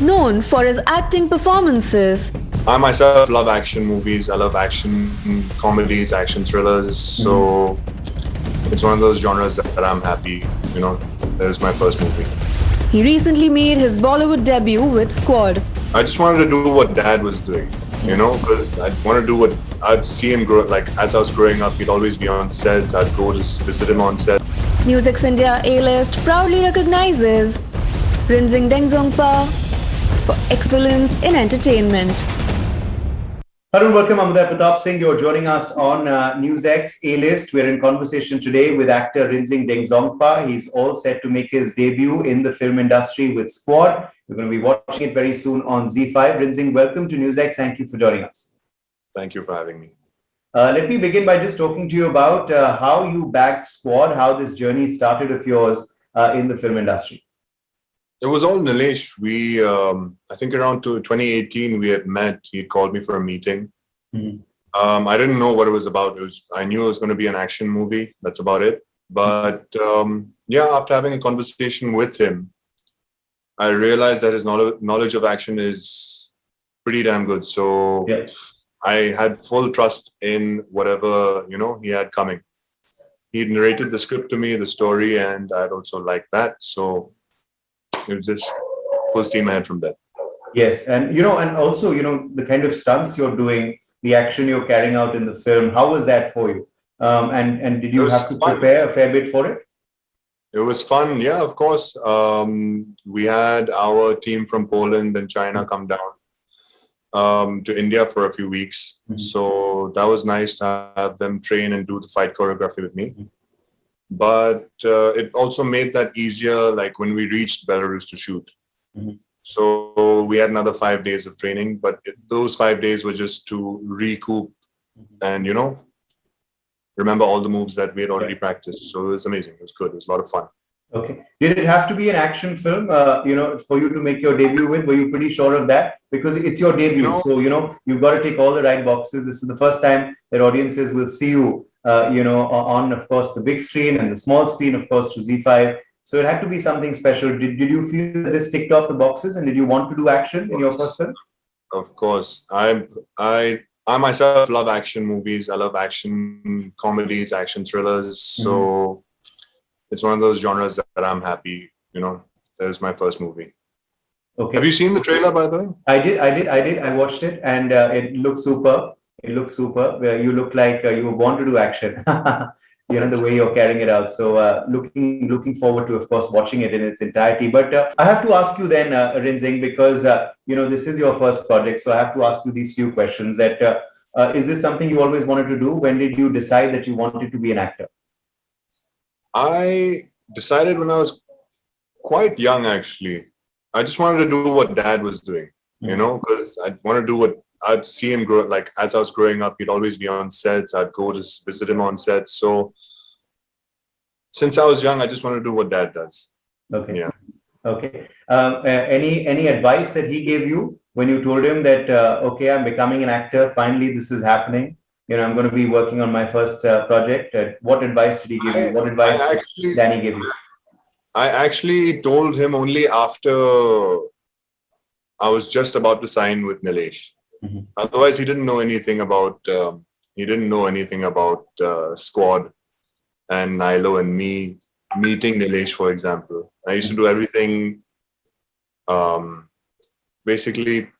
known for his acting performances. I myself love action movies. I love action comedies, action thrillers. So it's one of those genres that I'm happy, that is my first movie. He recently made his Bollywood debut with Squad. I just wanted to do what Dad was doing, because I want to do what I'd see him grow. Like as I was growing up, he'd always be on sets. I'd go to visit him on set. NewsX India A-list proudly recognizes Rinzing Dengzongpa for excellence in entertainment. Hello and welcome. I'm Uday Pratap Singh. You're joining us on NewsX A-list. We're in conversation today with actor Rinzing Dengzongpa. He's all set to make his debut in the film industry with Squad. We're going to be watching it very soon on Z5. Rinzing, welcome to NewsX. Thank you for joining us. Thank you for having me. Let me begin by just talking to you about how you backed Squad, how this journey started of yours in the film industry. It was all Nilesh. We, I think around 2018, we had met. He had called me for a meeting. I didn't know what it was about. I knew it was going to be an action movie. That's about it. But after having a conversation with him, I realized that his knowledge of action is pretty damn good. So I had full trust in whatever, he had coming. He narrated the script to me, the story, and I'd also liked that. So it was just full steam ahead from there. Yes, and also the kind of stunts you're doing, the action you're carrying out in the film. How was that for you? And did you have to prepare a fair bit for it? It was fun, yeah, of course. We had our team from Poland and China come down to India for a few weeks. So that was nice to have them train and do the fight choreography with me. But it also made that easier, like when we reached Belarus to shoot. So we had another 5 days of training, but those 5 days were just to recoup and, remember all the moves that we had already practiced. So it was amazing. It was good. It was a lot of fun. Okay. Did it have to be an action film, for you to make your debut with? Were you pretty sure of that? Because it's your debut. So, you've got to tick all the right boxes. This is the first time that audiences will see you, on, of course, the big screen and the small screen, of course, to Z5. So it had to be something special. Did you feel that this ticked off the boxes and did you want to do action in your first film? Of course. I myself love action movies. I love action comedies, action thrillers. So it's one of those genres that I'm happy, that is my first movie. Okay. Have you seen the trailer, by the way? I did. I watched it and it looks super. It looks super. You look like you were born to do action. The way you're carrying it out. So looking forward to, of course, watching it in its entirety. But I have to ask you then, Rinzing, because this is your first project. So I have to ask you these few questions. That is this something you always wanted to do? When did you decide that you wanted to be an actor? I decided when I was quite young, actually. I just wanted to do what Dad was doing, because I want to do what I'd see him grow. Like as I was growing up, he'd always be on sets. I'd go to visit him on sets. So since I was young, I just want to do what Dad does. Okay. Yeah. Okay. Any advice that he gave you when you told him that okay, I'm becoming an actor. Finally, this is happening. I'm going to be working on my first project. What advice did he give you? What advice did Danny give you? I actually told him only after I was just about to sign with Nilesh. Otherwise, he didn't know anything about Squad and Nilo and me meeting Nilesh, for example. I used to do everything basically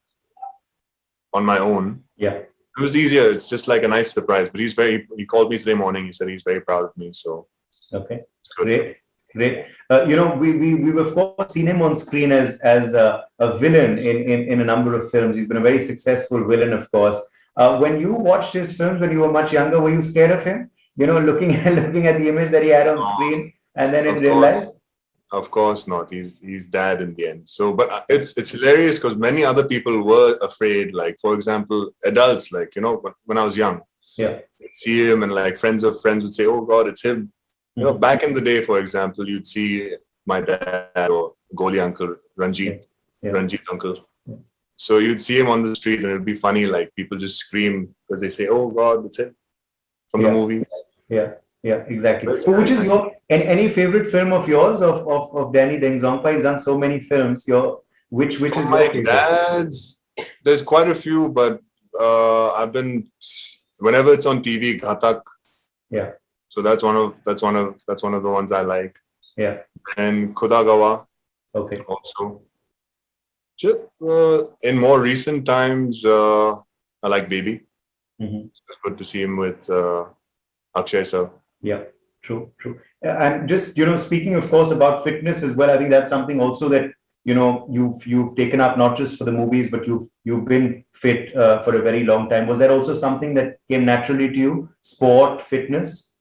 on my own. Yeah. It was easier. It's just like a nice surprise. But he called me today morning. He said he's very proud of me. So okay, great. We've of course seen him on screen as a villain in a number of films. He's been a very successful villain, of course. When you watched his films when you were much younger, were you scared of him? Looking at the image that he had on screen, and then in real life. Of course not. He's Dad in the end. So, but it's hilarious because many other people were afraid. Like for example, adults, like when I was young, see him and like friends of friends would say, "Oh God, it's him." Back in the day, for example, you'd see my dad or Goli uncle, Ranjit uncle. So you'd see him on the street and it'd be funny, like people just scream because they say, "Oh God, it's him," from the movies. Yeah, exactly. So which is any favorite film of yours of Danny Dengzongpa? He's done so many films. Which is From your my favorite? dad's, there's quite a few, but I've been whenever it's on TV, Ghatak. Yeah. So that's one of the ones I like. Yeah. And Khudagawa Okay. also. In more recent times, I like Baby. It's good to see him with Akshay sir. Yeah, true. And just, speaking, of course, about fitness as well, I think that's something also that, you've taken up not just for the movies, but you've been fit for a very long time. Was that also something that came naturally to you? Sport, fitness?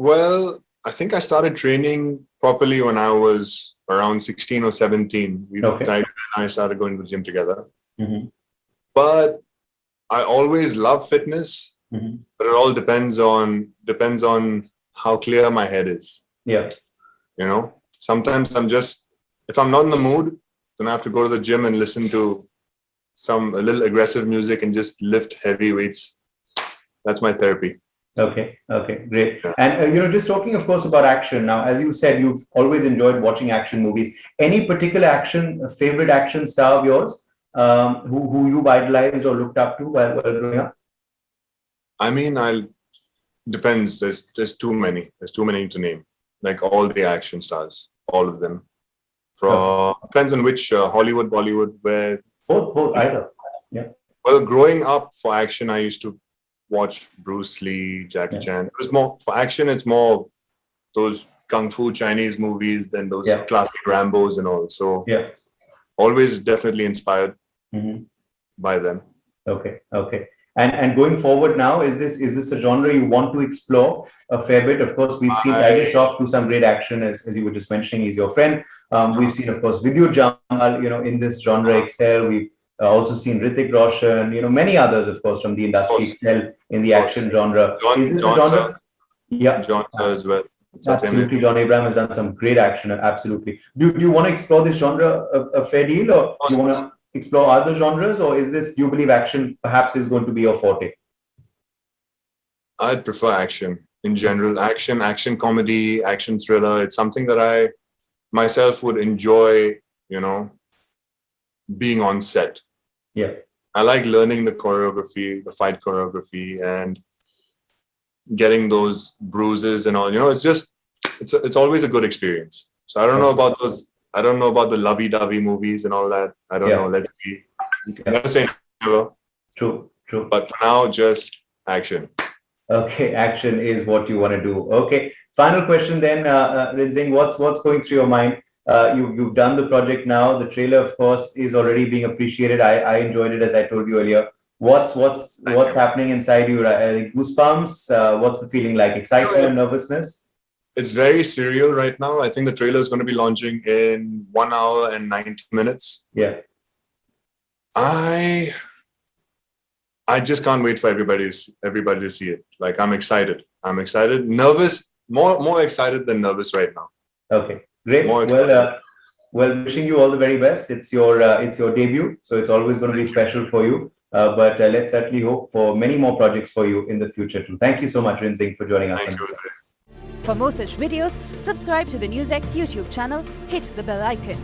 Well, I think I started training properly when I was around 16 or 17. I started going to the gym together. But I always love fitness, but it all depends on how clear my head is. Yeah. Sometimes if I'm not in the mood, then I have to go to the gym and listen to a little aggressive music and just lift heavy weights. That's my therapy. Okay, great. Yeah. And just talking, of course, about action. Now, as you said, you've always enjoyed watching action movies. Any particular favorite action star of yours, who you've idolized or looked up to while growing up? I mean, depends. There's too many. There's too many to name. Like all the action stars, all of them. Depends on which Hollywood, Bollywood, where. Both either. Yeah. Well, growing up for action, I used to watch Bruce Lee, Jackie Chan. It was more for action. It's more those kung fu Chinese movies than those classic Rambos and all. So always definitely inspired by them. Okay. And going forward now, is this a genre you want to explore a fair bit? Of course, we've seen Tiger Shroff do some great action, as you were just mentioning. He's your friend. We've seen, of course, Vidyut Jamal, in this genre excel. We've also seen Hrithik Roshan, many others, of course, from the industry excel in the action genre. Is this a genre? Yeah. John as well. Absolutely. John Abraham has done some great action. Absolutely. Do you want to explore this genre a fair deal, or do you want to explore other genres, or do you believe action perhaps is going to be your forte? I'd prefer action in general. Action comedy, action thriller. It's something that I myself would enjoy, being on set. Yeah. I like learning the choreography, the fight choreography, and getting those bruises and all. It's always a good experience. So I don't know about those. I don't know about the lovey-dovey movies and all that. I don't know. Let's see. You can never say never. True. But for now, just action. Okay, action is what you want to do. Okay. Final question then, Rinzing, what's going through your mind? You've done the project now. The trailer, of course, is already being appreciated. I enjoyed it, as I told you earlier. What's happening inside you? Goosebumps? What's the feeling like? Excitement, nervousness? It's very surreal right now. I think the trailer is going to be launching in 1 hour and 90 minutes. Yeah. I just can't wait for everybody to see it. Like, I'm excited. Nervous, more excited than nervous right now. Okay, great. Well, wishing you all the very best. It's your debut, so it's always going to be special for you. But let's certainly hope for many more projects for you in the future too. Thank you so much, Rinzing, for joining us. Thank you. For more such videos, subscribe to the NewsX YouTube channel, hit the bell icon.